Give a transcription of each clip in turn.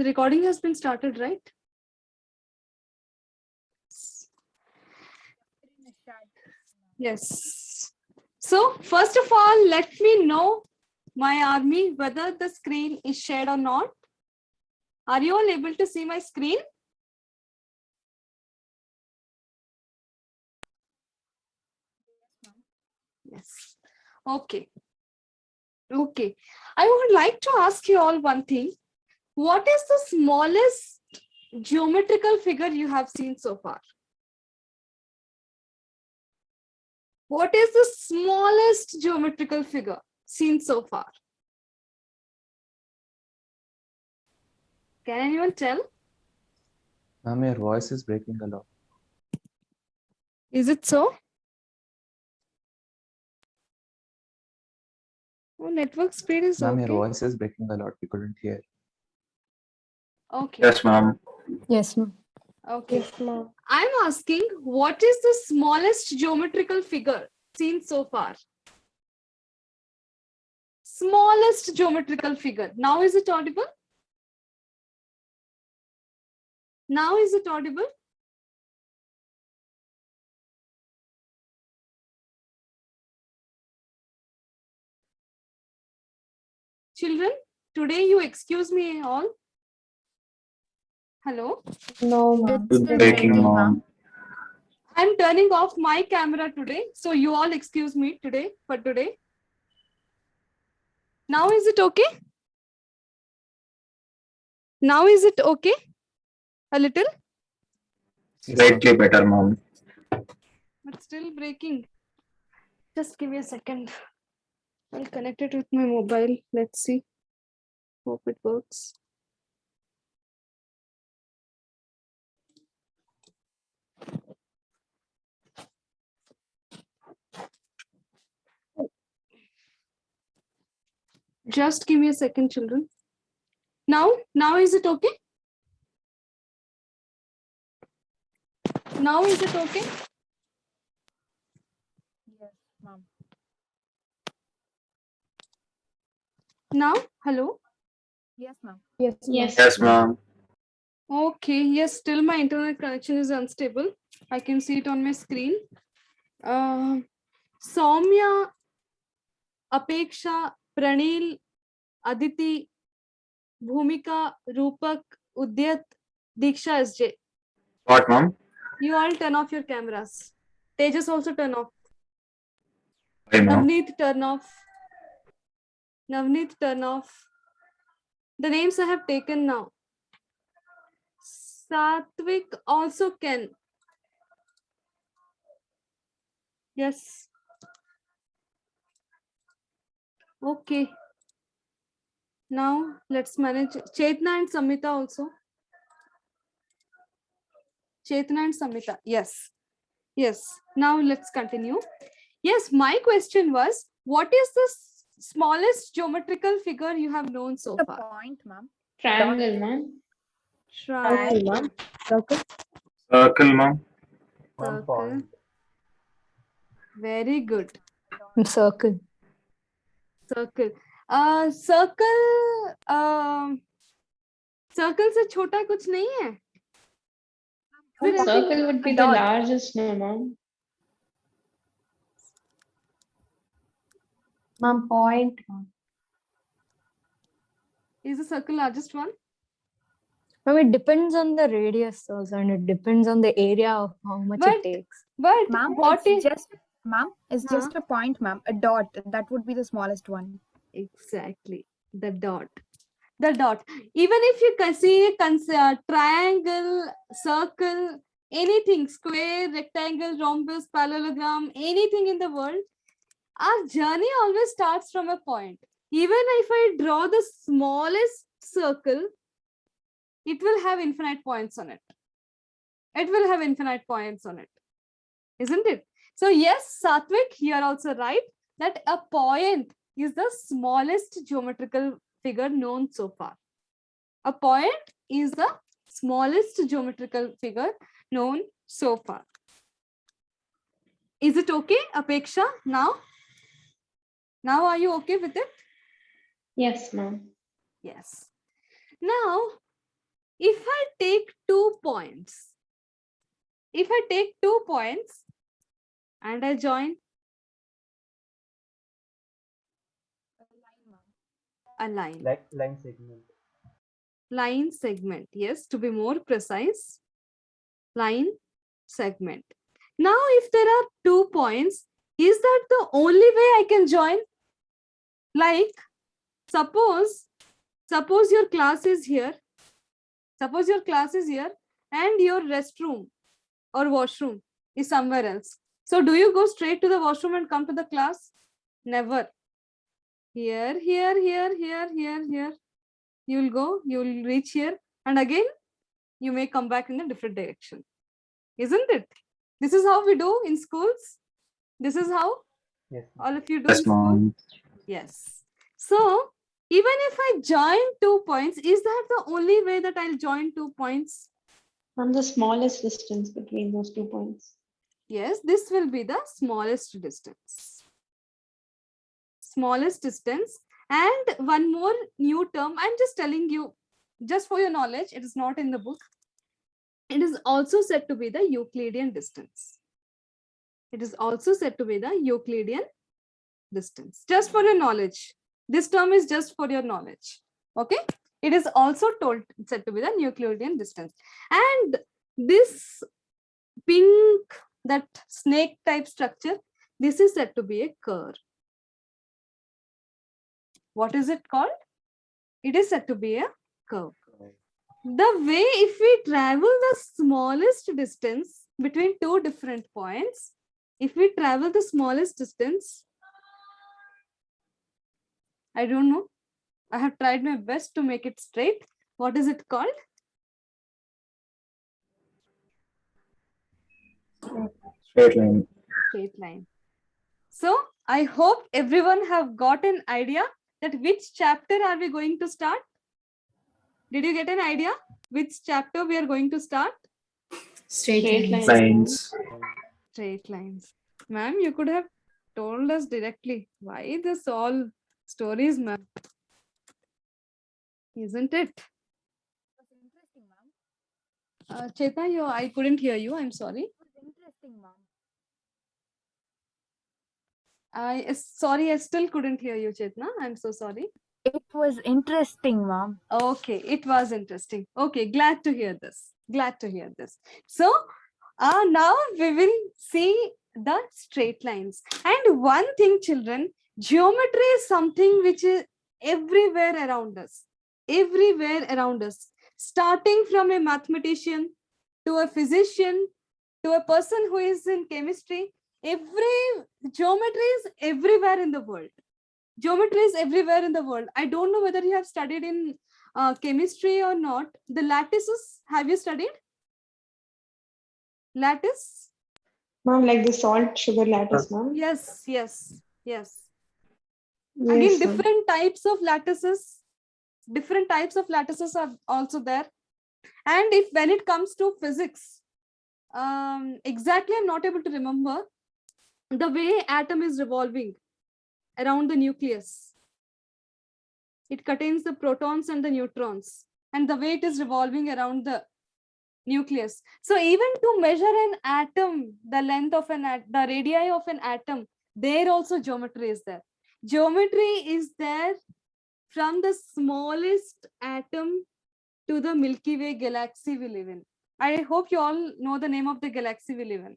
The recording has been started, right? Yes. So first of all, let me know, my army, whether the screen is shared or not. Are you all able to see my screen? Yes. Okay. Okay. I would like to ask you all one thing. What is the smallest geometrical figure you have seen so far? What is the smallest geometrical figure seen so far? Can anyone tell? Ma'am, your voice is breaking a lot. Is it so? Oh, network speed is Ma'am, okay. your voice is breaking a lot. We couldn't hear. Okay. Yes, ma'am. Yes, ma'am. Okay. Yes, ma'am. I'm asking, what is the smallest geometrical figure seen so far? Smallest geometrical figure. Now is it audible? Now is it audible? Children, today you excuse me all. Hello? No, ma'am. It's breaking, ma'am. I'm turning off my camera today, so you all excuse me today for today. Now is it okay? Now is it okay? A little, Slightly better, ma'am. but still breaking. Just give me a second. I'll connect it with my mobile. Let's see. Hope it works. Just give me a second, children. Now is it okay? Now is it okay? Yes, ma'am. Now, hello? Yes, ma'am. Yes, Yes. Yes, ma'am. Okay, yes, still my internet connection is unstable. I can see it on my screen. Soumya, Apeksha, Pranil, Aditi, Bhumika, Rupak, Udyat, Diksha SJ. What, ma'am? You all turn off your cameras. Tejas also turn off. Why, ma'am? Navneet, turn off. Navneet, turn off. The names I have taken now. Satvik also can. Yes. Okay. Now let's manage Chetna and Samita also. Chetna and Samita. Yes. Yes. Now let's continue. Yes, my question was, what is the smallest geometrical figure you have known so The far? point, ma'am. Triangle, ma'am. Triangle. Circle. Circle, ma'am. Circle. Very good. Circle. Circle. Circle. Circle से छोटा कुछ नहीं है. फिर ऐसे- Circle would be the dot. largest, no, ma'am. Ma'am, point. Is the circle largest one? Ma'am, it depends on the radius also, and it depends on the area of how much But- it takes. But Ma'am, what is it's just a point, ma'am. A dot. That would be the smallest one. exactly the dot? The dot. Even if you can see triangle, circle, anything, square, rectangle, rhombus, parallelogram, anything in the world, our journey always starts from a point. Even if I draw the smallest circle, it will have infinite points on it. It will have infinite points on it. Isn't it? So yes, Satvik, you are also right that a point is the smallest geometrical figure known so far. A point is the smallest geometrical figure known so far. Is it okay, Apeksha, now? Now are you okay with it? Yes, ma'am. Yes. Now, if I take 2 points, and I join a line. Like line segment. Line segment, yes, to be more precise, line segment. Now, if there are 2 points, is that the only way I can join? Like, suppose your class is here. Suppose your class is here and your restroom or washroom is somewhere else. So do you go straight to the washroom and come to the class? Never. Here. You will go, you will reach here, and again, you may come back in a different direction. Isn't it? This is how we do in schools. This is how Yes. all of you do Yes, in school. ma'am. Yes. So even if I join 2 points, is that the only way that I'll join 2 points? From the smallest distance between those 2 points. Yes, this will be the smallest distance. Smallest distance. And one more new term, I'm just telling you, just for your knowledge, it is not in the book. It is also said to be the Euclidean distance. It is also said to be the Euclidean distance. Just for your knowledge. This term is just for your knowledge. Okay? It is also said to be the Euclidean distance. And this pink, that snake type structure, this is said to be a curve. What is it called? It is said to be a curve. The way, if we travel the smallest distance between 2 different points, if we travel the smallest distance, I don't know. I have tried my best to make it straight. What is it called? Straight line. Straight line. So I hope everyone have got an idea that which chapter are we going to start? Did you get an idea which chapter we are going to start? Straight lines. Lines. Straight lines. Ma'am, you could have told us directly. Why this all stories, ma'am? Isn't it? was interesting, ma'am. Cheta, I couldn't hear you. I'm sorry. It was interesting, ma'am. Sorry, I still couldn't hear you, Chetna. I'm so sorry. It was interesting, ma'am. Okay, it was interesting. Okay, glad to hear this. Glad to hear this. So now we will see the straight lines. And one thing, children, geometry is something which is everywhere around us. Everywhere around us. Starting from a mathematician to a physician to a person who is in chemistry, geometry is everywhere in the world. Geometry is everywhere in the world. I don't know whether you have studied in chemistry or not. The lattices, have you studied? Lattice? Ma'am, like the salt sugar lattice, ma'am. Yes. Yes, Again, ma'am. different types of lattices are also there. And when it comes to physics, exactly I'm not able to remember the way atom is revolving around the nucleus. It contains the protons and the neutrons, and the way it is revolving around the nucleus. So even to measure an atom, the length of the radii of an atom, there also geometry is there. Geometry is there from the smallest atom to the Milky Way galaxy we live in. I hope you all know the name of the galaxy we live in.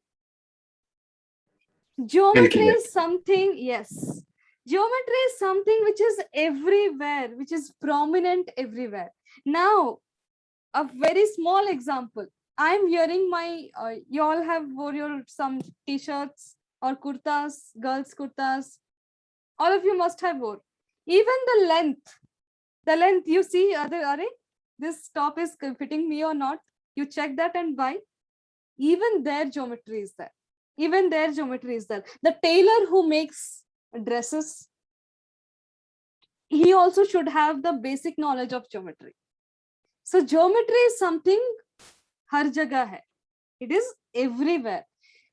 Geometry Milky Way. is something, yes. Geometry is something which is everywhere, which is prominent everywhere. Now, a very small example. I'm wearing my, you all have wore some t-shirts or kurtas, girls' kurtas. All of you must have wore. Even the length, you see, this top is fitting me or not. You check that and buy. Even their geometry is there. The tailor who makes dresses, he also should have the basic knowledge of geometry. So geometry is something har jagah hai. It is everywhere.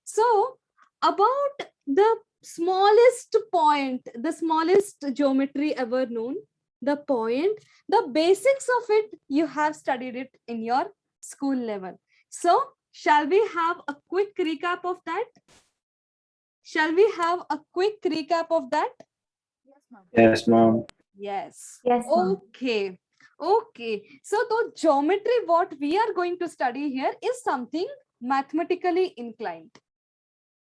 So about the smallest point, the smallest geometry ever known, The point, the basics of it, you have studied it in your school level. So shall we have a quick recap of that? Shall we have a quick recap of that? Yes, ma'am. Yes. Yes, ma'am. Okay. Okay. So the geometry, what we are going to study here is something mathematically inclined.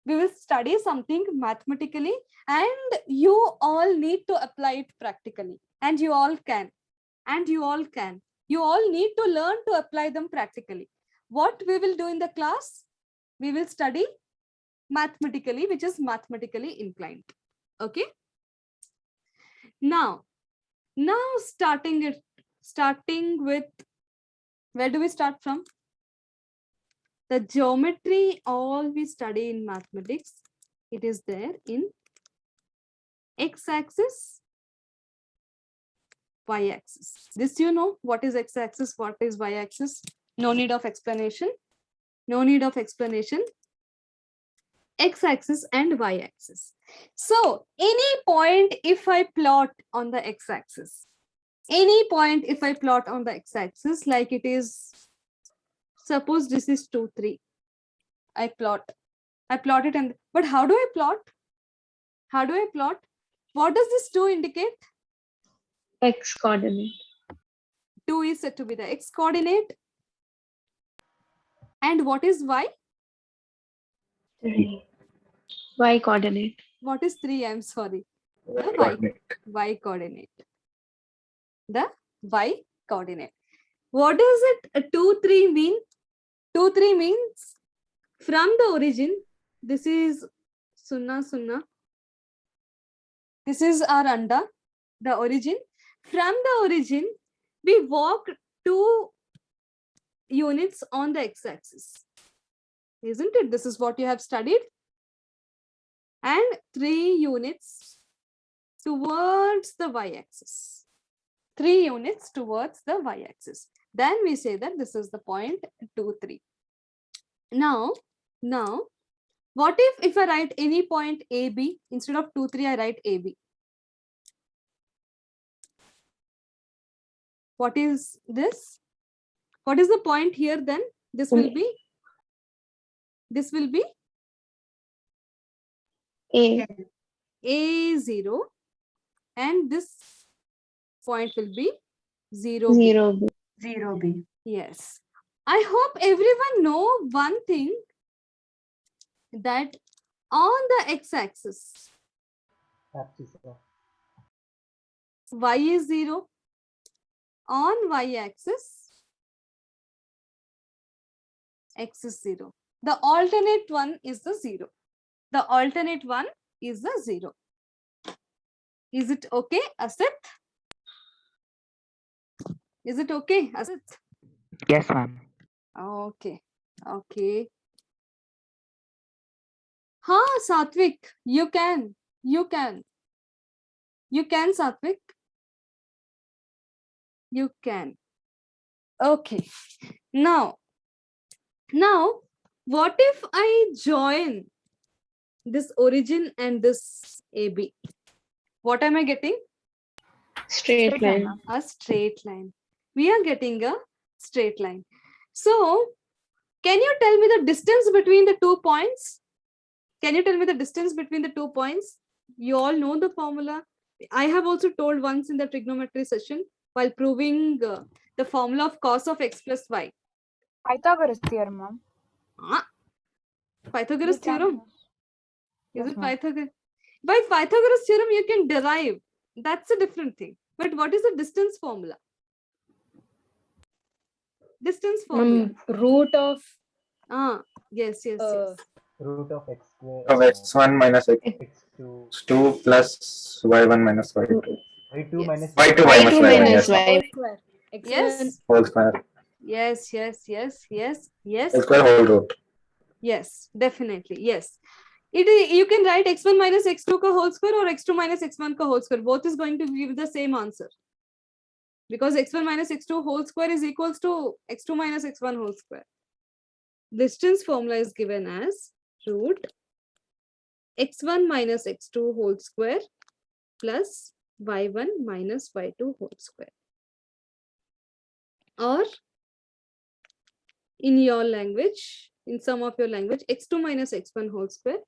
We will study something mathematically, and you all need to apply it practically. And you all can. And you all can. You all need to learn to apply them practically. What we will do in the class? We will study mathematically, which is mathematically inclined. Okay. Now starting with, where do we start from? The geometry, all we study in mathematics, it is there in x-axis, y-axis. This you know what is x-axis, what is y-axis. No need of explanation. No need of explanation. X-axis and y-axis. So any point if I plot on the x-axis, any point if I plot on the x-axis, like it is, suppose this is 2, 3. I plot it, and but how do I plot? How do I plot? What does this 2 indicate? X coordinate. 2 is said to be the x coordinate. And what is y? 3. Y coordinate. What is 3? I'm sorry. The Coordinate. y coordinate. The y coordinate. What does it 2, 3 mean? 2, 3 means from the origin, this is 0, 0. This is our anda, the origin. From the origin, we walk 2 units on the x-axis. Isn't it? This is what you have studied. And 3 units towards the y-axis. 3 units towards the y-axis. Then we say that this is the point 2, 3. Now, what if I write any point AB, instead of 2, 3, I write AB? What is this? What is the point here then? This will be A. A0, and this point will be 0, 0 B. 0 B. Yes. I hope everyone know one thing, that on the x-axis, y is 0. On y-axis, x is 0. The alternate one is the 0. The alternate one is the 0. Is it okay, Asit? Is it okay, Asit? Yes, ma'am. Okay. Okay. Satvik, you can, Satvik. You can. Okay. Now, what if I join this origin and this AB? What am I getting? Straight line. ma'am. A straight line. We are getting a straight line. So, can you tell me the distance between the 2 points? Can you tell me the distance between the 2 points? You all know the formula. I have also told once in the trigonometry session while proving the formula of cos of x plus y. Pythagoras theorem, ma'am. Pythagoras You can theorem? use. Is Yes, it ma'am. Pythagoras? By Pythagoras theorem, you can derive. That's a different thing. But what is the distance formula? Distance formula. Root of Yes. Root of x square. Of x1 minus x2 plus y1 minus y2. y2 Yes. minus y2 Y2 minus y1. minus Yes. y. whole square. Yes. Whole square. Yes. Whole square whole root. Yes, definitely. Yes. You can write x1 minus x2 ka whole square or x2 minus x1 ka whole square. Both is going to give the same answer. Because x1 minus x2 whole square is equals to x2 minus x1 whole square. Distance formula is given as root x1 minus x2 whole square plus y1 minus y2 whole square. Or in your language, in some of your language, x2 minus x1 whole square,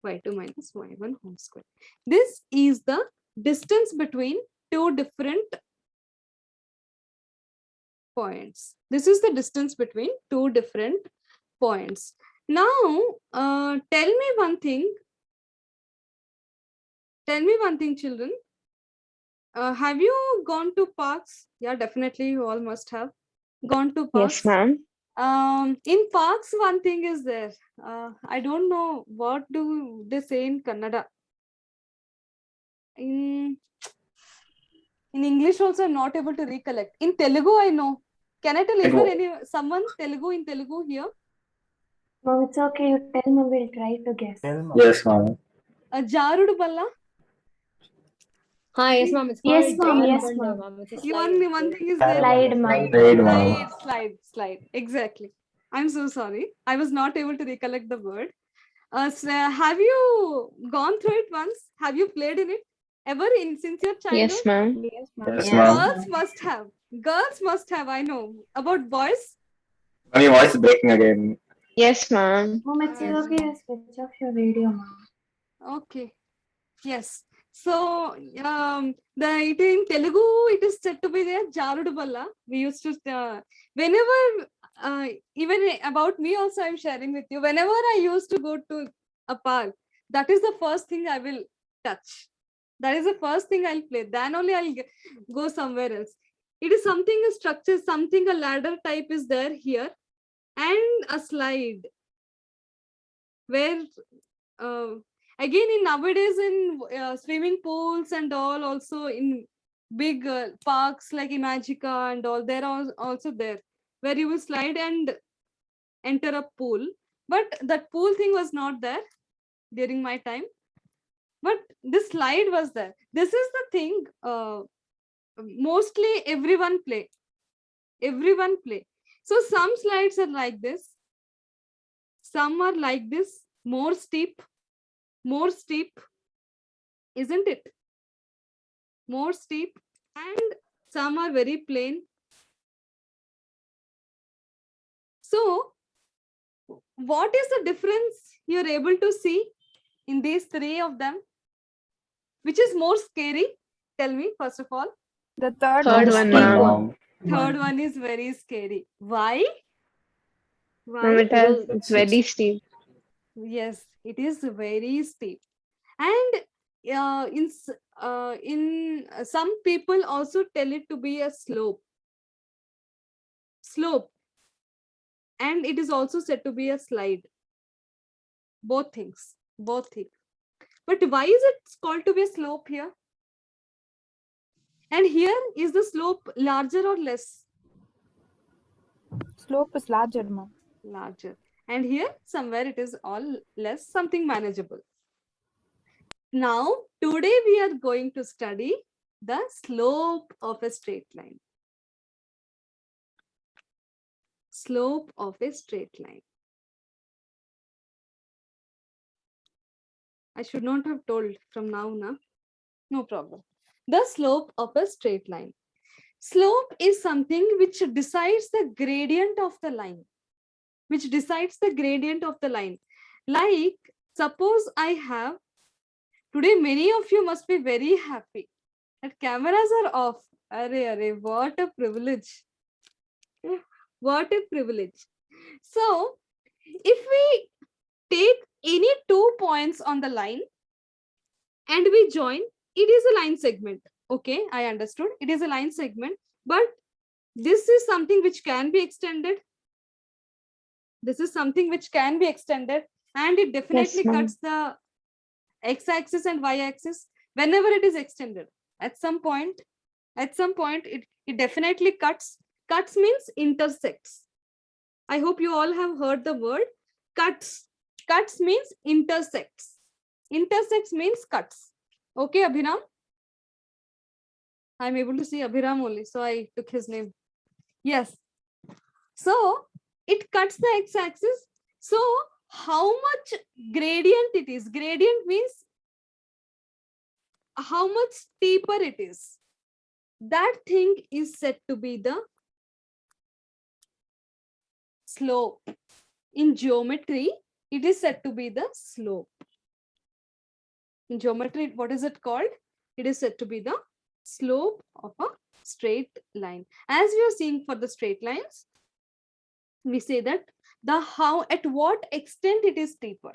y2 minus y1 whole square. This is the distance between two different points. This is the distance between two different points. Now, tell me one thing. Tell me one thing, children. Have you gone to parks? Yeah, definitely you all must have gone to parks. Yes, ma'am. In parks, one thing is there. I don't know what do they say in Kannada. In English also, I'm not able to recollect. In Telugu, I know. Can I tell? Is there someone Telugu in Telugu here? Mom, it's okay. You tell me. We'll try to guess. Tell mom. Yes, ma'am. Jarudu balla. Hi, yes, ma'am. It's called Yes, ma'am. Yes, Jarbanda, ma'am. ma'am. It's a One thing is there. Slide, ma'am. Slide, ma'am. Slide. Exactly. I'm so sorry. I was not able to recollect the word. So have you gone through it once? Have you played in it ever since your childhood? Yes, ma'am. Yes, ma'am. Yes, Yeah. ma'am. Girls must have. Girls must have. I know. About boys, Ma'am, your voice is breaking again. Yes, ma'am. Mom, it's okay. You switch off your video, mom. okay. Yes. So it in Telugu it is said to be there Jarudu balla. We used to whenever even about me also I'm sharing with you. Whenever I used to go to a park, that is the first thing I will touch. That is the first thing I'll play. Then only I'll go somewhere else. It is something a structure, something a ladder type is there here, and a slide where again in nowadays in swimming pools and all, also in big parks like Imagica and all, they're also there where you will slide and enter a pool. But that pool thing was not there during my time, but this slide was there. This is the thing mostly everyone play. So some slides are like this, some are like this, more steep, isn't it? More steep, and some are very plain. So what is the difference you're able to see in these three of them? Which is more scary? Tell me, first of all. The third Third one. one, Yes, ma'am. ma'am. Third one is very scary. Why? Ma'am, it's very steep. Yes, it is very steep. And in some people also tell it to be a slope. And it is also said to be a slide. Both things. But why is it called to be a slope here? And here, is the slope larger or less? Slope is larger, ma'am. Larger. And here, somewhere it is all less, something manageable. Now, today we are going to study the slope of a straight line. Slope of a straight line. I should not have told from now, no problem. The slope of a straight line. Slope is something which decides the gradient of the line. Like, suppose I have, today many of you must be very happy that cameras are off. Arre, what a privilege. What a privilege. So, if we take any 2 points on the line and we join, it is a line segment. Okay, I understood. It is a line segment, but this is something which can be extended. And it definitely Yes, ma'am. cuts the x-axis and y-axis whenever it is extended. At some point, it definitely cuts. Cuts means intersects. I hope you all have heard the word cuts. Cuts means intersects. Intersects means cuts. Okay, Abhinam? I'm able to see Abhiram only, so I took his name. Yes. So it cuts the x-axis. So how much gradient it is? Gradient means how much steeper it is, that thing is said to be the slope. In geometry, it is said to be the slope. In geometry, what is it called? It is said to be the slope of a straight line. As we are seeing for the straight lines, we say that at what extent it is steeper,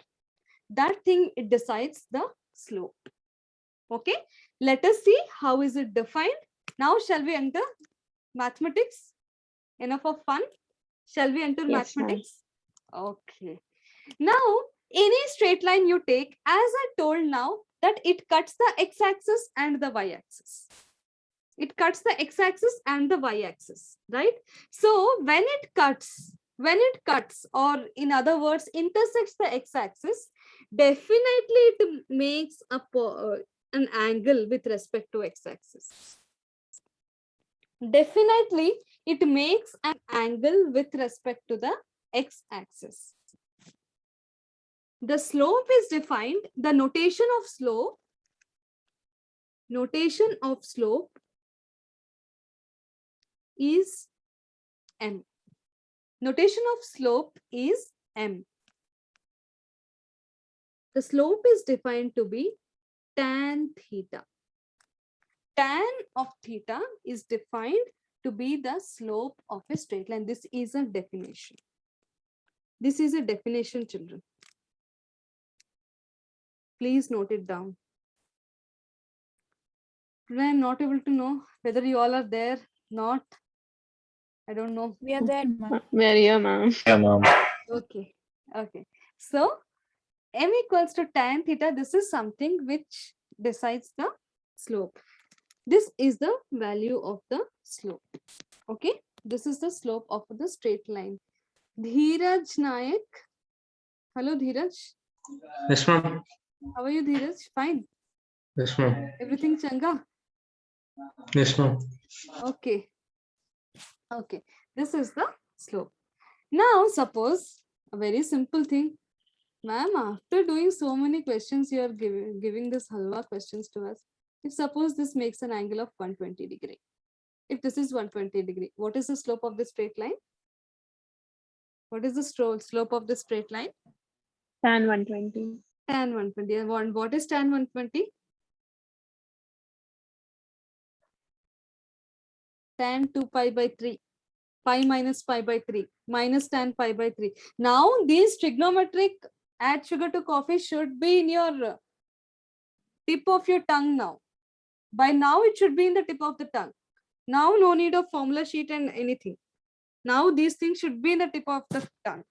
that thing it decides the slope. Okay, let us see how is it defined. Now shall we enter mathematics? Enough of fun. Shall we enter Yes, ma'am. mathematics? Okay. Now, any straight line you take, as I told now, that it cuts the x-axis and the y-axis. It cuts the x-axis and the y-axis, right? So when it cuts, or in other words, intersects the x-axis, definitely it makes an angle with respect to x-axis. Definitely, it makes an angle with respect to the x-axis. The slope is defined, the notation of slope is m. Notation of slope is m. The slope is defined to be tan theta. Tan of theta is defined to be the slope of a straight line. This is a definition. This is a definition, children. Please note it down. I am not able to know whether you all are there, not. I don't know. We are there, ma'am. Where are you, ma'am? Yeah, ma'am. Okay. Okay. So m equals to tan theta. This is something which decides the slope. This is the value of the slope. Okay. This is the slope of the straight line. Dheeraj Nayak. Hello, Dheeraj. Yes, ma'am. How are you, Dheeraj? Fine. Yes, ma'am. Everything changa? Yes, ma'am. Okay. Okay. This is the slope. Now, suppose a very simple thing. Ma'am, after doing so many questions, you are giving this halwa questions to us. If suppose this makes an angle of 120 degree. If this is 120 degree, what is the slope of the straight line? What is the slope of the straight line? Tan 120. Tan 120. And what is tan 120? Tan 2 pi by 3. Pi minus pi by 3. Minus tan pi by 3. Now, these trigonometric add sugar to coffee should be in your tip of your tongue now. By now, it should be in the tip of the tongue. Now, no need of formula sheet and anything. Now, these things should be in the tip of the tongue.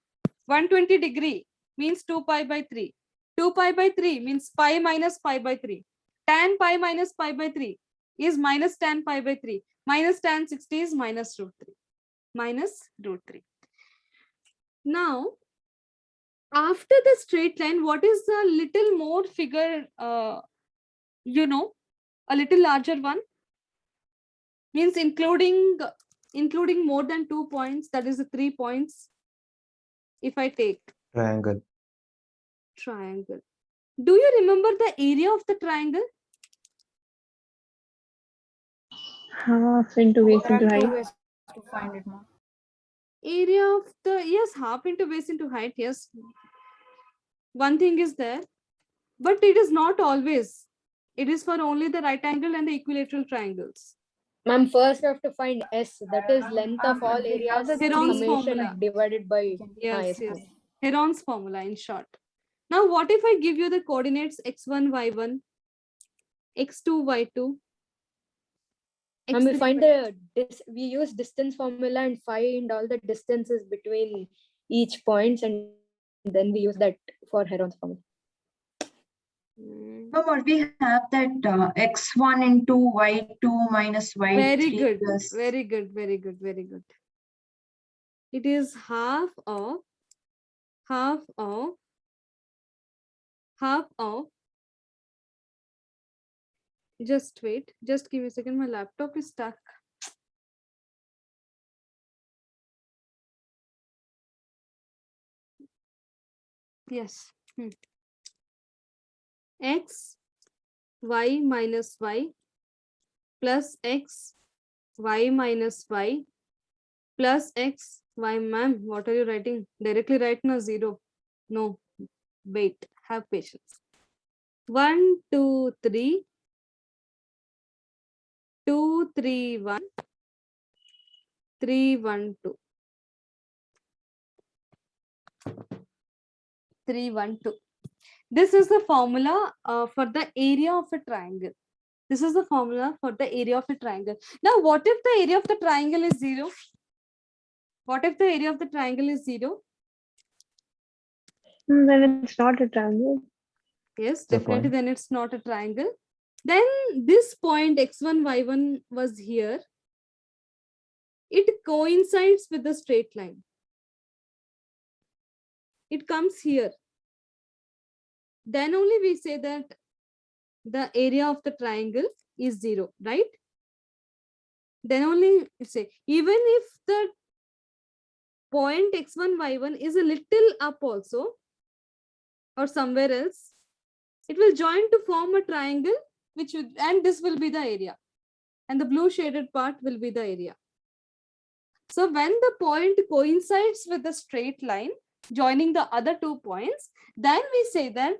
120 degree means 2 pi by 3. 2 pi by 3 means pi minus pi by 3. Tan pi minus pi by 3 is minus tan pi by 3. Minus tan 60 is minus root 3. Minus root 3. Now, after the straight line, what is the little more figure, a little larger one? Means including more than 2 points, that is the 3 points. If I take Triangle. triangle, do you remember the area of the triangle? Half into base There into are two height. ways to find it, ma'am. Area of the, yes, half into base into height, yes. One thing is there, but it is not always. It is for only the right angle and the equilateral triangles. Ma'am, first we have to find S, that is length of all areas Heron's summation formula. divided by Yes, yes. ma'am. Heron's formula in short. Now, what if I give you the coordinates x1, y1, x2, y2? And we x3, find we use distance formula and find all the distances between each points, and then we use that for Heron's formula. But we have that x1 into y2 minus y3 Very good, plus very good, very good, very good. It is half of just wait, just give me a second, my laptop is stuck. Yes. X y minus y plus x y minus y plus x y. Ma'am, what are you writing? Directly write na 0. No, wait, have patience. 1 2 3 2 3 1 3 1 2 3 1 2. This is the formula for the area of a triangle. This is the formula for the area of a triangle. Now, what if the area of the triangle is 0? What if the area of the triangle is 0? Then it's not a triangle. Yes, The definitely. point. Then it's not a triangle. Then this point x1, y1 was here. It coincides with the straight line. It comes here. Then only we say that the area of the triangle is 0, right? Then only we say, even if the point x1, y1 is a little up also, or somewhere else, it will join to form a triangle, which would, and this will be the area. And the blue shaded part will be the area. So when the point coincides with the straight line joining the other 2 points, then we say that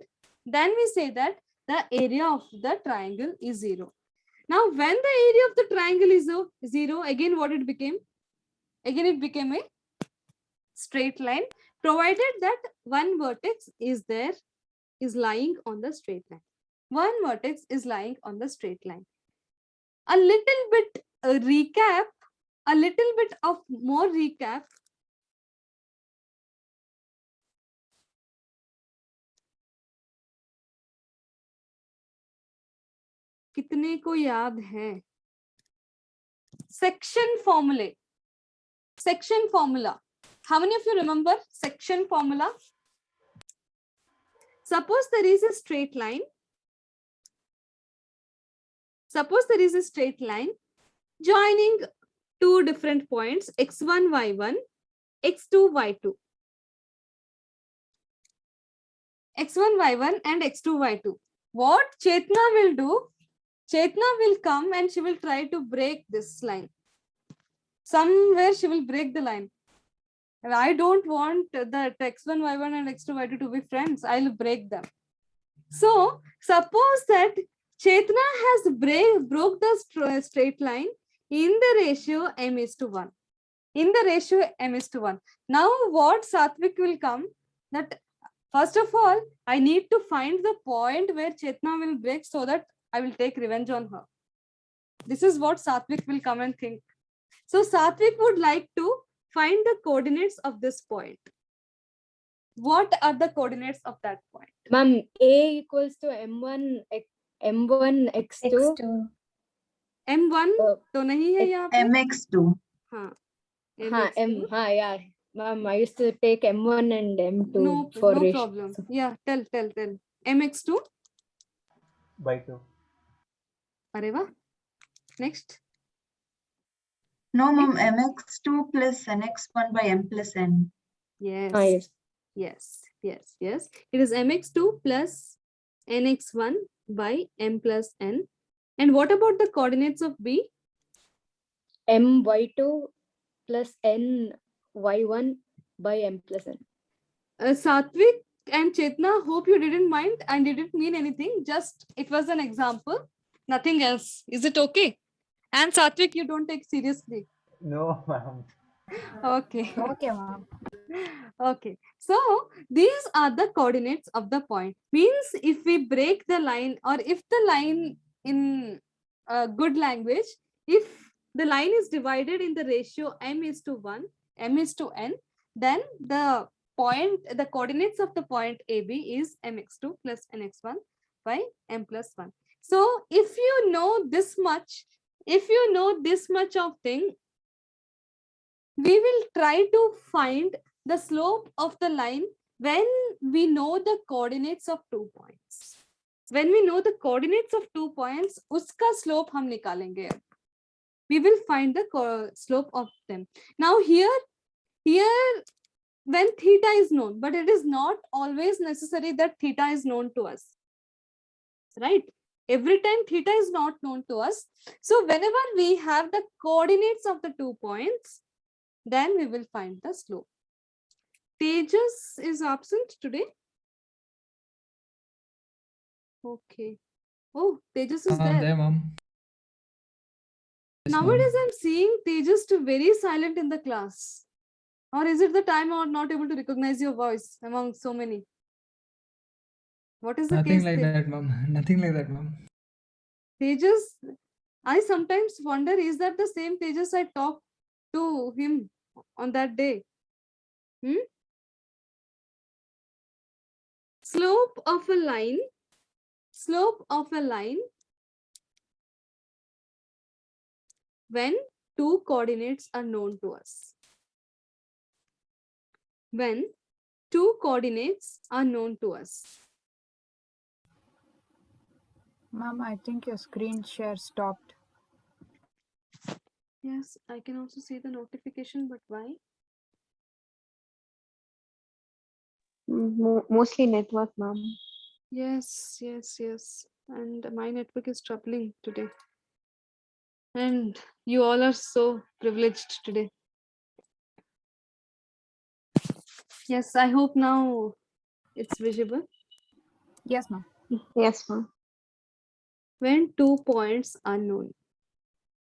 the area of the triangle is 0. Now, when the area of the triangle is 0, again what it became? Again it became a straight line, provided that one vertex is lying on the straight line. One vertex is lying on the straight line. A little bit recap, a little bit of more recap. कितने को याद है? Section formulae. Section formula. How many of you remember section formula? Suppose there is a straight line. Suppose there is a straight line joining 2 different points, x1, y1, x2, y2. x1, y1 and x2, y2. What Chetna will do? Chetna will come and she will try to break this line. Somewhere she will break the line. And I don't want that x1, y1 and x2, y2 to be friends. I'll break them. So suppose that Chetna has broke the straight line in the ratio m is to 1. In the ratio m is to 1. Now what Satvik will come? That first of all, I need to find the point where Chetna will break so that I will take revenge on her. This is what Satvik will come and think. So Satvik would like to find the coordinates of this point. What are the coordinates of that point? Ma'am, A equals to M1 X2. X2. M1 तो नहीं है यहाँ पे? MX2. हाँ. हाँ, MX2. हाँ, yeah. Ma'am, I used to take M1 and M2 No for ratio. problem. Yeah, tell. MX2. by 2. अरे वाह. Next. No, ma'am, MX2 plus NX1 by M plus N. Yes. Ah, yes. Yes. It is mx2 plus nx1 by m plus n. And what about the coordinates of B? My2 plus ny1 by m plus n. Satvik and Chetna, hope you didn't mind and didn't mean anything. Just it was an example, nothing else. Is it okay? And Satvik, you don't take seriously. No, ma'am. Okay. Okay, ma'am. Okay. So these are the coordinates of the point. Means if we break the line, or if the line in good language, if the line is divided in the ratio m is to 1, m is to n, then the coordinates of the point AB is mx2 plus nx1 by m plus 1. So if you know this much of thing, we will try to find the slope of the line when we know the coordinates of 2 points. When we know the coordinates of 2 points, uska slope hum nikalenge. We will find the slope of them. Now here when theta is known, but it is not always necessary that theta is known to us, right? Every time theta is not known to us. So whenever we have the coordinates of the 2 points, then we will find the slope. Tejas is absent today. Okay. Oh, Tejas is there. There, ma'am. Yes, ma'am. Nowadays, I'm seeing Tejas to very silent in the class. Or is it the time or not able to recognize your voice among so many? What is the Nothing case like there? that, ma'am. Nothing like that, ma'am. Tejas, I sometimes wonder, is that the same Tejas I talked to him on that day? Slope of a line when two coordinates are known to us. When two coordinates are known to us. Ma'am, I think your screen share stopped. Yes, I can also see the notification, but why? Mostly network, ma'am. Yes. And my network is troubling today. And you all are so privileged today. Yes, I hope now it's visible. Yes, ma'am. Yes, ma'am. When 2 points are known.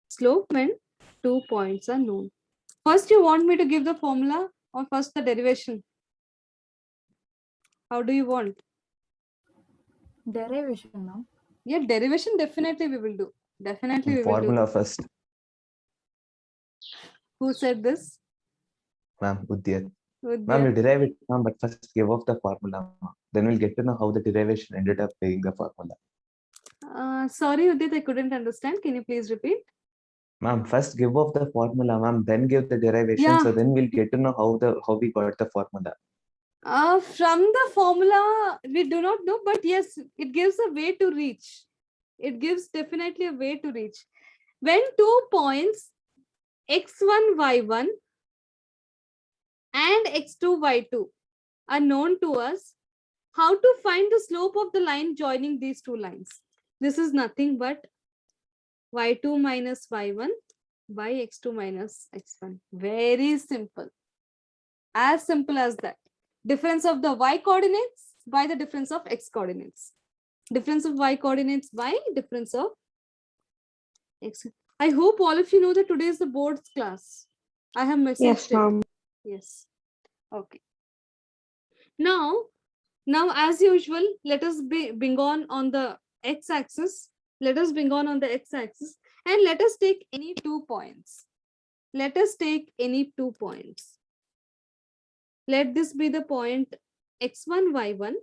Slope when 2 points are known. First, you want me to give the formula or first the derivation? How do you want? Derivation, ma'am. Yeah, derivation definitely we will do. Definitely we will do. Formula first, Who said this? ma'am. Udyat. Udya. Ma'am, you derive it, ma'am, but first give off the formula, ma'am. Then we'll get to know how the derivation ended up being the formula. Sorry, Udit, I couldn't understand. Can you please repeat? Ma'am, first give off the formula, ma'am, then give the derivation. Yeah. So then we'll get to know how we got the formula. From the formula, we do not know, but yes, it gives a way to reach. It gives definitely a way to reach. When 2 points x1, y1 and x2, y2 are known to us, how to find the slope of the line joining these two lines? This is nothing but y2 minus y1 by x2 minus x1. Very simple. As simple as that. Difference of the y coordinates by the difference of x coordinates. Difference of y coordinates by difference of x. I hope all of you know that today is the board's class. I have messaged Yes, it. ma'am. Yes. Okay. Now as usual, let us bring on the x-axis. Let us bring on the x-axis and let us take any 2 points. Let us take any 2 points. Let this be the point x1, y1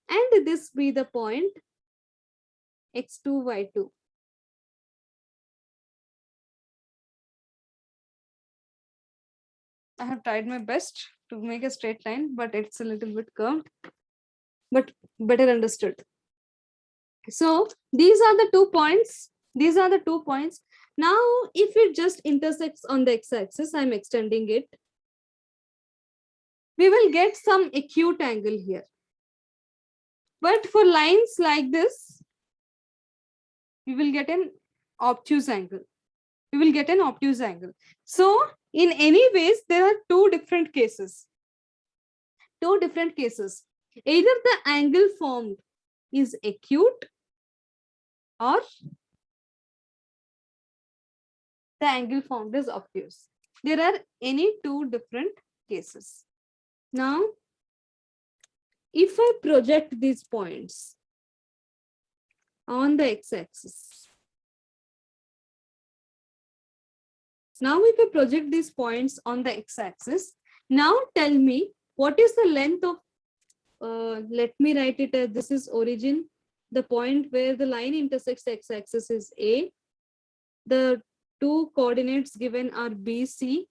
and this be the point x2, y2. I have tried my best to make a straight line, but it's a little bit curved, but better understood. So these are the 2 points. These are the 2 points. Now, if it just intersects on the x-axis, I'm extending it. We will get some acute angle here. But for lines like this, we will get an obtuse angle. We will get an obtuse angle. So in any ways, there are 2 different cases. 2 different cases. Either the angle formed is acute or the angle formed is obtuse. There are any 2 different cases. Now, if I project these points on the x-axis, now if I project these points on the x-axis, now tell me what is the length of, let me write it as this is origin, the point where the line intersects the x-axis is A, the 2 coordinates given are B, C,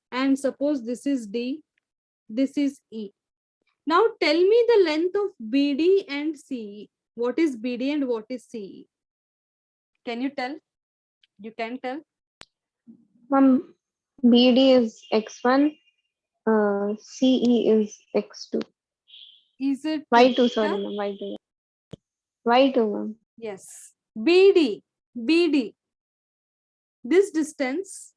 and suppose this is D, this is E. Now tell me the length of BD and CE. What is BD and what is CE? Can you tell? You can tell? Ma'am, BD is x1, CE is x2. Is it Y2, sorry, ma'am, Y2. Y2, ma'am. Yes. BD. This distance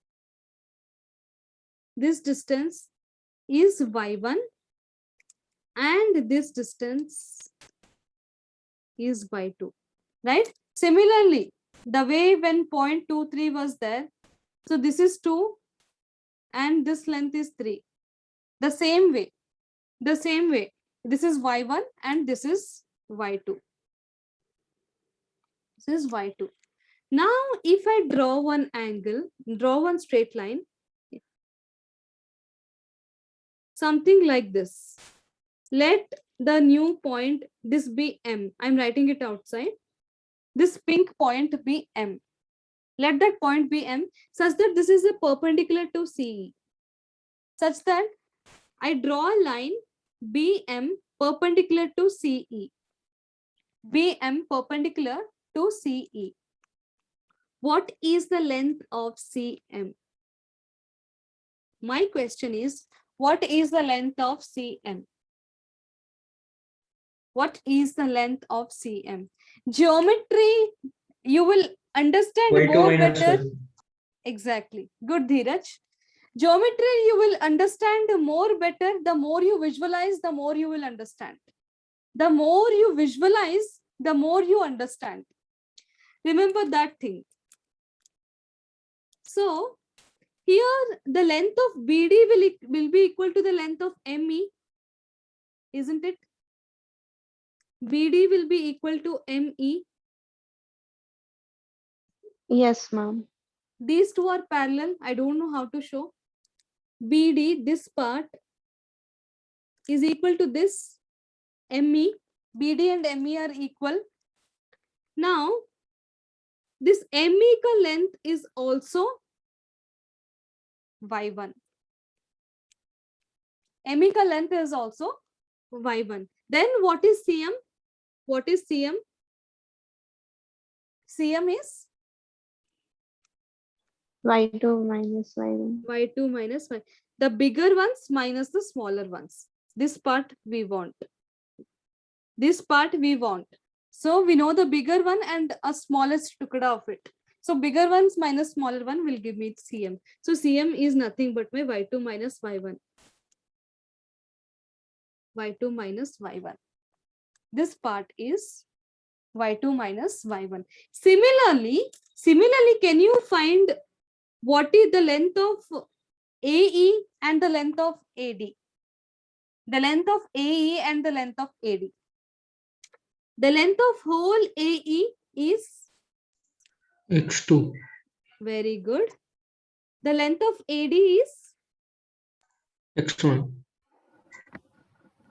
is y1 and this distance is y2, right? Similarly, the way when point 2, 3 was there, so this is 2 and this length is 3. The same way, this is y1 and this is y2. This is y2. Now, if I draw one angle, draw one straight line, something like this. Let the new point, this be M. I'm writing it outside. This pink point be M. Let that point be M such that this is a perpendicular to CE. Such that I draw a line BM perpendicular to CE. BM perpendicular to CE. What is the length of CM? My question is, what is the length of CM? What is the length of CM? Geometry, you will understand Y2 more minus better. Y. Exactly. Good, Dheeraj. Geometry, you will understand more better. The more you visualize, the more you will understand. The more you visualize, the more you understand. Remember that thing. So, here the length of BD will be equal to the length of ME, isn't it? BD will be equal to ME. Yes, ma'am. These two are parallel. I don't know how to show. BD, this part is equal to this ME. BD and ME are equal. Now, this ME ka length is also Y1. ME ka length is also Y1. Then what is CM? What is CM? CM is Y2 minus Y1. Y2 minus Y. The bigger ones minus the smaller ones. This part we want. This part we want. So we know the bigger one and a smallest tukda of it. So bigger ones minus smaller one will give me CM. So CM is nothing but my Y2 minus Y1. Y2 minus Y1. This part is Y2 minus Y1. Similarly, can you find what is the length of AE and the length of AD? The length of AE and the length of AD. The length of whole AE is X2. very good. The length of AD is X1.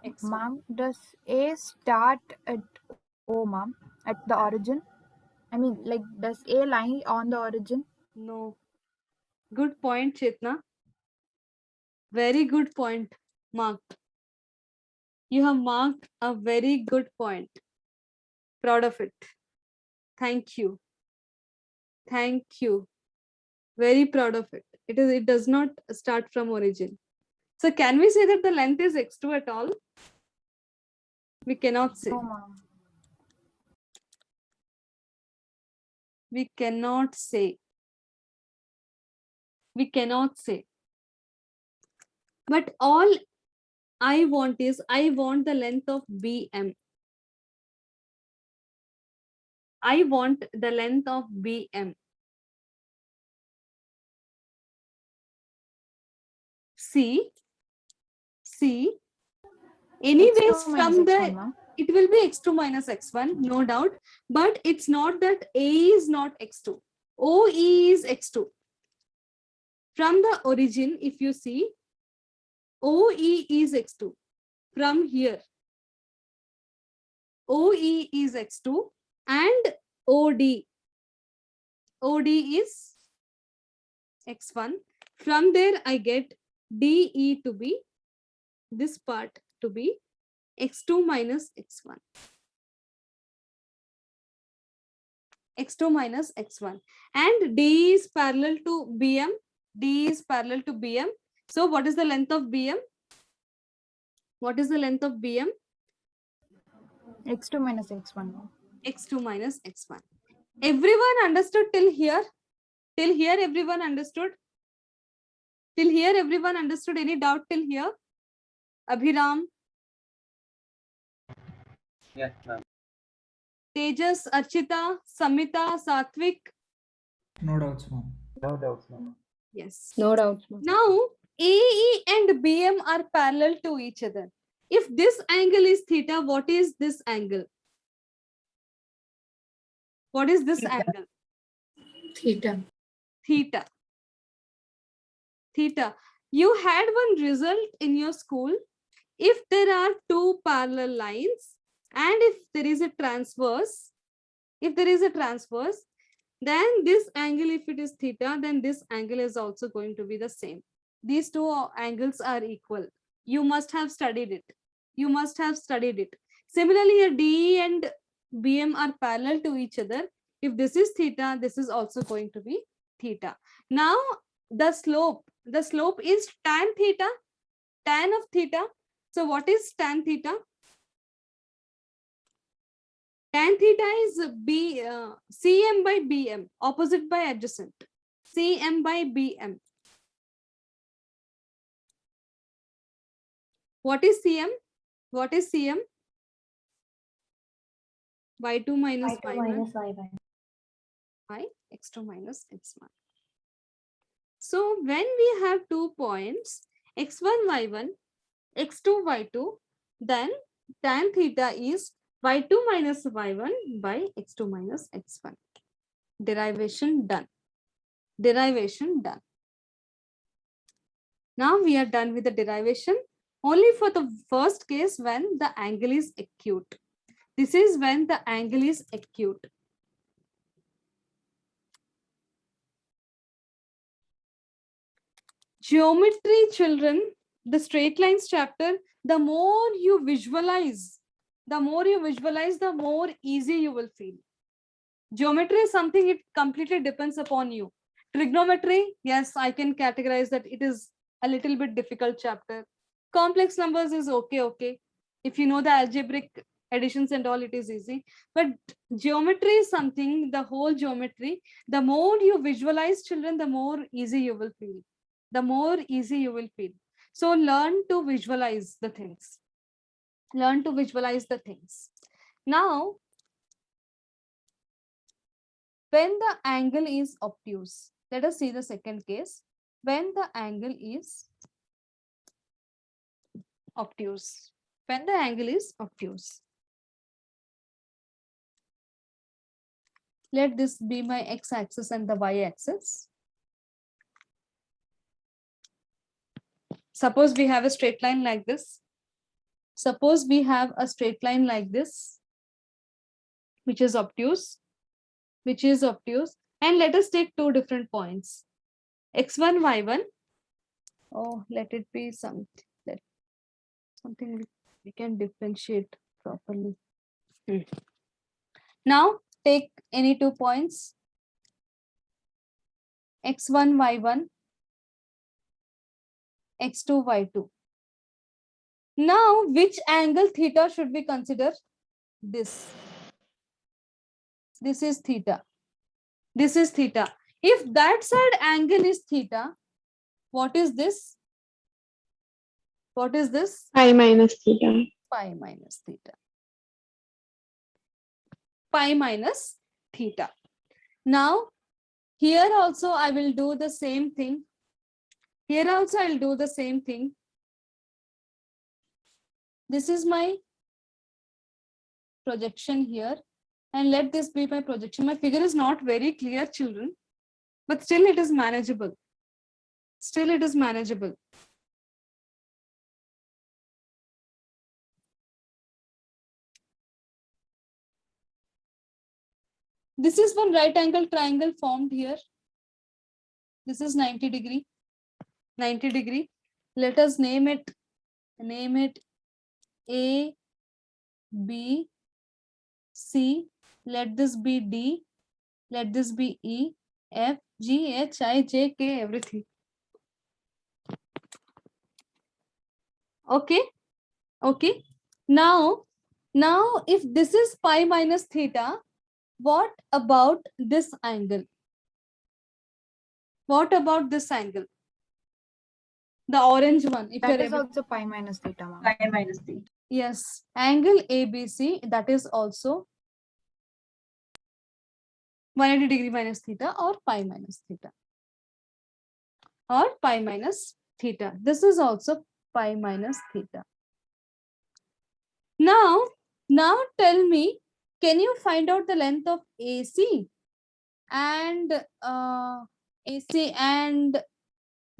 X1. Ma'am, does A start at O, ma'am, at the origin? I mean, like, does A lie on the origin? No. Good point, Chetna. Very good point, marked. You have marked a very good point. Proud of it. Thank you. Thank you. Very proud of it. It does not start from origin. So can we say that the length is X2 at all? We cannot say. No, ma'am. We cannot say. We cannot say. But all I want is, I want the length of BM. I want the length of BM. See. Anyways, X2 minus from X1, the, ma'am. it will be X2 minus X1, no doubt. But it's not that A is not X2. OE is X2. From the origin, if you see, OE is X2. From here, OE is X2 and OD is X1. From there, I get DE to be, this part to be X2 minus X1. X2 minus X1. And D is parallel to BM. D is parallel to BM. So what is the length of BM? What is the length of BM? X2 minus X1, ma'am. x2 minus x1. Everyone understood till here? Till here, everyone understood? Till here, everyone understood? Any doubt till here? Abhiram, Yes, ma'am. Tejas, Archita, Samita, Satvik. No doubts, ma'am. No doubts, ma'am. Yes. No doubts, ma'am. Now, AE and BM are parallel to each other. If this angle is theta, what is this angle? What is this angle? Theta. Theta. Theta. You had one result in your school. If there are two parallel lines and if there is a transverse, then this angle, if it is theta, then this angle is also going to be the same. These two angles are equal. You must have studied it. You must have studied it. Similarly, a DE and BM are parallel to each other. If this is theta, this is also going to be theta. Now, the slope is tan theta, tan of theta. So what is tan theta? Tan theta is CM by BM, opposite by adjacent. CM by BM. What is CM? What is CM? Y2 minus Y2 Y1 minus Y1. by x2 minus x1. So when we have 2 points, x1, y1, x2, y2, then tan theta is y2 minus y1 by x2 minus x1. Derivation done. Derivation done. Now we are done with the derivation only for the first case when the angle is acute. This is when the angle is acute. Geometry, children, the straight lines chapter, the more you visualize, the more easy you will feel. Geometry is something, it completely depends upon you. Trigonometry, yes, I can categorize that it is a little bit difficult chapter. Complex numbers is okay. If you know the algebraic additions and all, it is easy. But geometry is something, the whole geometry, the more you visualize, children, the more easy you will feel. The more easy you will feel. So learn to visualize the things. Learn to visualize the things. Now, when the angle is obtuse, let us see the second case. When the angle is obtuse. When the angle is obtuse. Let this be my x-axis and the y-axis. Suppose we have a straight line like this. Suppose we have a straight line like this, which is obtuse, and let us take two different points, x1, y1. Oh, let it be something we can differentiate properly. Now take any 2 points, x1, y1, x2, y2. Now, which angle theta should we consider? This. This is theta. This is theta. If that side angle is theta, what is this? What is this? Pi minus theta. Pi minus theta. Pi minus theta. Now, here also I will do the same thing. Here also I'll do the same thing. This is my projection here, and let this be my projection. My figure is not very clear, children, but still it is manageable. Still it is manageable. This is one right angle triangle formed here. This is 90 degree. 90 degree. Let us name it. Name it A, B, C. Let this be D. Let this be E, F, G, H, I, J, K, everything. Okay. Okay. Now, Now, if this is pi minus theta, what about this angle? What about this angle? The orange one. If That you're is able, also pi minus theta, ma'am. Pi minus theta. yes, angle ABC, that is also 180 degree minus theta or pi minus theta. Or pi minus theta. This is also pi minus theta. Now tell me, can you find out the length of AC and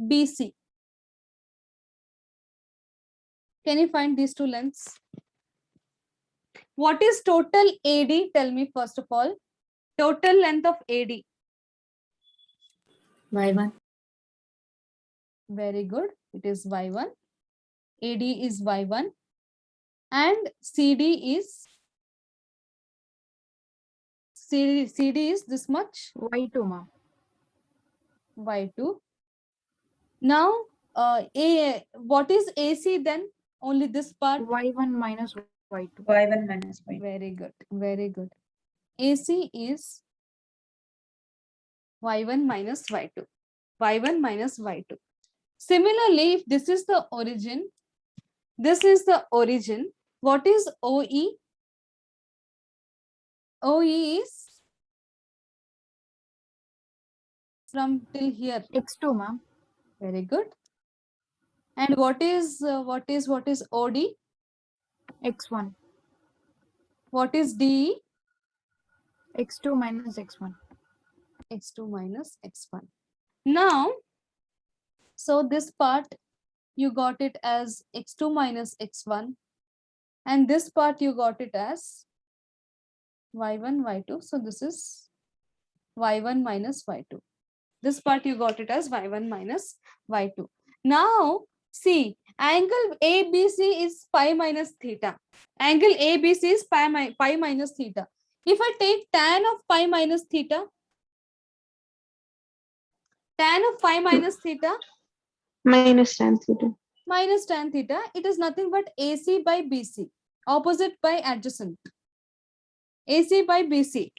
BC? Can you find these two lengths? What is total AD? Tell me first of all. Total length of AD. Y1. Very good. It is Y1. AD is Y1. And CD is this much. Y2, ma'am. Y2. Now, what is AC then? Only this part. Y1 minus Y2. Y1 minus Y2. Very good. Very good. AC is Y1 minus Y2. Y1 minus Y2. Similarly, if this is the origin, this is the origin. What is OE? OE is from till here. X2, ma'am. Very good. And what is OD? X1. What is DE? X2 minus X1. X2 minus X1. Now, so this part you got it as X2 minus X1, and this part you got it as Y1, Y2. So this is Y1 minus Y2. This part you got it as Y1 minus Y2. Now, see, angle ABC is pi minus theta. Angle ABC is pi minus theta. If I take tan of pi minus theta, tan of pi minus theta, Minus tan theta. minus tan theta, it is nothing but AC by BC, opposite by adjacent. AC by BC,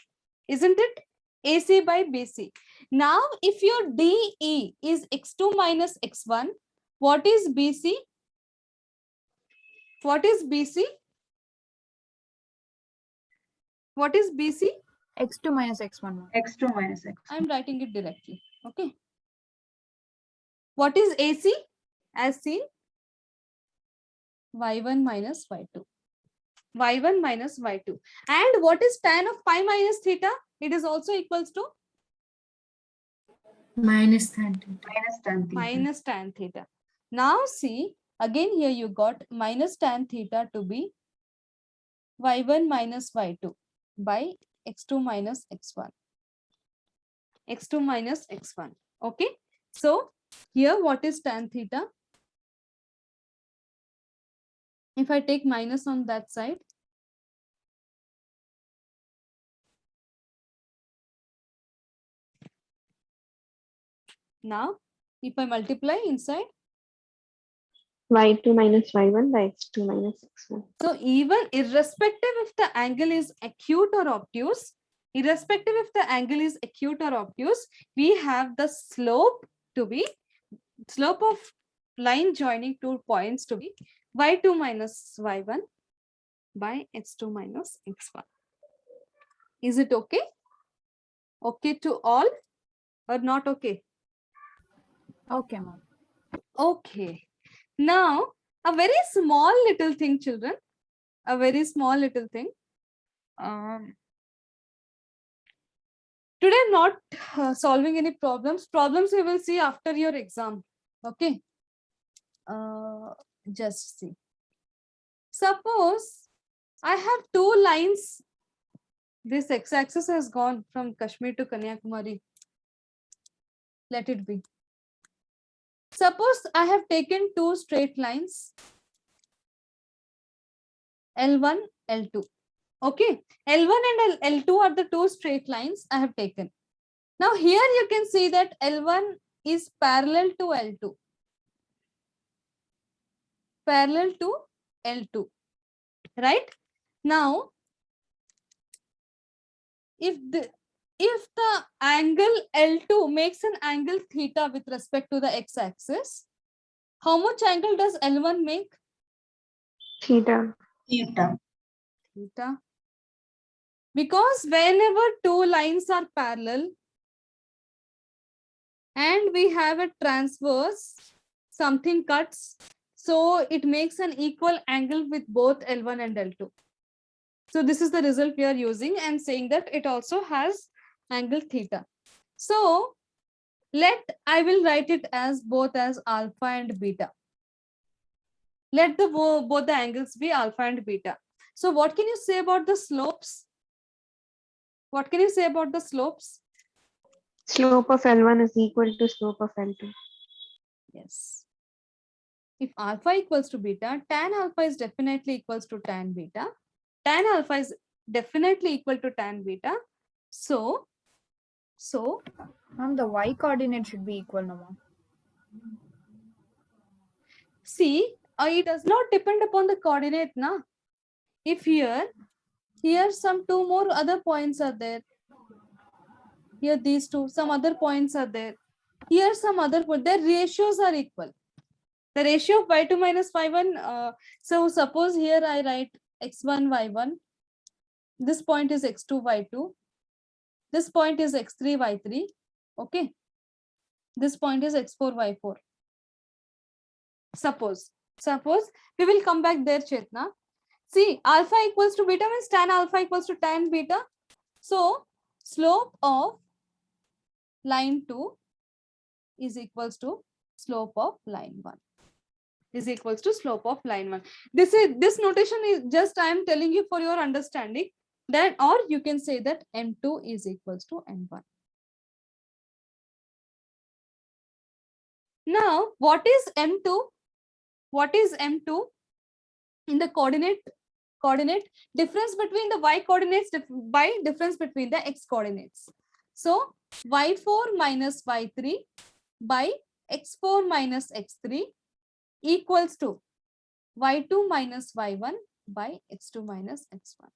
isn't it? AC by BC. Now, if your DE is X2 minus X1, what is BC? What is BC? What is BC? X2 minus X1, ma'am. X2 minus X. I'm writing it directly. Okay. What is AC? As seen, Y1 minus Y2. Y1 minus Y2. And what is tan of pi minus theta? It is also equals to Minus tan theta. Minus tan theta. minus tan theta. Now see, again here you got minus tan theta to be Y1 minus Y2 by X2 minus X1. X2 minus X1. Okay. So here what is tan theta? If I take minus on that side, now if I multiply inside, Y2 minus Y1 by X2 minus X1. so even irrespective if the angle is acute or obtuse, irrespective if the angle is acute or obtuse, we have the slope to be, slope of line joining two points to be Y2 minus Y1 by X2 minus X1. Is it okay? Okay to all or not okay? Okay, ma'am. Okay. Now, a very small little thing, children. A very small little thing. Today, I'm not solving any problems. Problems we will see after your exam. Okay. Just see. Suppose I have two lines. This x-axis has gone from Kashmir to Kanyakumari. Let it be. Suppose I have taken two straight lines, L1, L2. Okay, L1 and L2 are the two straight lines I have taken. Now here you can see that L1 is parallel to L2. Parallel to L2, right? Now, if the angle L2 makes an angle theta with respect to the x-axis, how much angle does L1 make? Theta. Theta. Theta. Because whenever two lines are parallel and we have a transverse, something cuts, so it makes an equal angle with both L1 and L2. So this is the result we are using and saying that it also has angle theta. So I will write it as both as alpha and beta. Let both the angles be alpha and beta. So what can you say about the slopes? What can you say about the slopes? Slope of L1 is equal to slope of L2. Yes. If alpha equals to beta, tan alpha is definitely equals to tan beta. Tan alpha is definitely equal to tan beta. So Ma'am, the y coordinate should be equal, no, ma'am. see, it does not depend upon the coordinate, na. If here some two more other points are there. Here these two, some other points are there. Here some other point, their ratios are equal. The ratio of y2 minus y1, so suppose here I write x1, y1. This point is x2, y2. This point is x3, y3. Okay. This point is x4, y4. Suppose we will come back there, Chetna. See, alpha equals to beta means tan alpha equals to tan beta. So slope of line 2 is equals to slope of line 1. Is equals to slope of line 1. This notation is just I am telling you for your understanding that, or you can say that M2 is equals to M1. Now, what is M2? What is M2? In the coordinate difference between the y coordinates by difference between the x coordinates. So y4 minus y3 by x4 minus x3 equals to y2 minus y1 by x2 minus x1.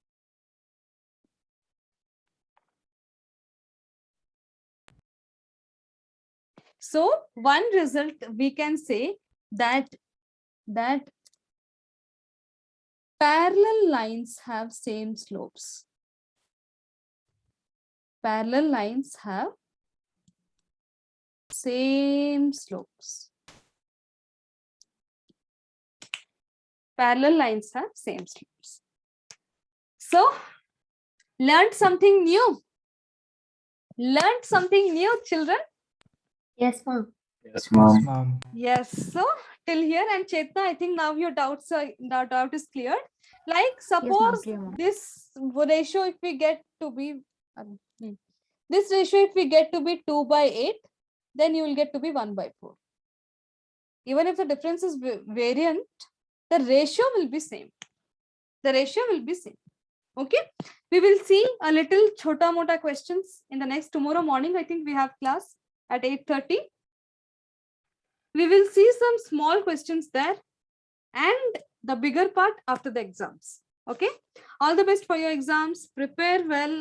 So one result we can say that parallel lines have same slopes. Parallel lines have same slopes. Parallel lines have same slopes. So, learned something new. Learned something new, children? Yes, ma'am. Yes, Yes, ma'am. ma'am. Yes. So, till here and Chetna, I think now your doubt is clear. Like suppose clear, ma'am. this ratio, if we get to be, this ratio, if we get to be 2/8, then you will get to be 1/4. Even if the difference is variant, the ratio will be same. The ratio will be same. Okay. We will see a little chota mota questions in the next tomorrow morning. I think we have class at 8:30. We will see some small questions there and the bigger part after the exams. Okay. All the best for your exams. Prepare well.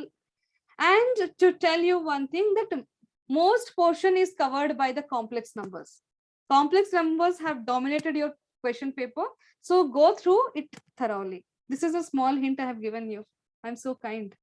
And to tell you one thing, that most portion is covered by the complex numbers. Complex numbers have dominated your question paper. So go through it thoroughly. This is a small hint I have given you. I'm so kind.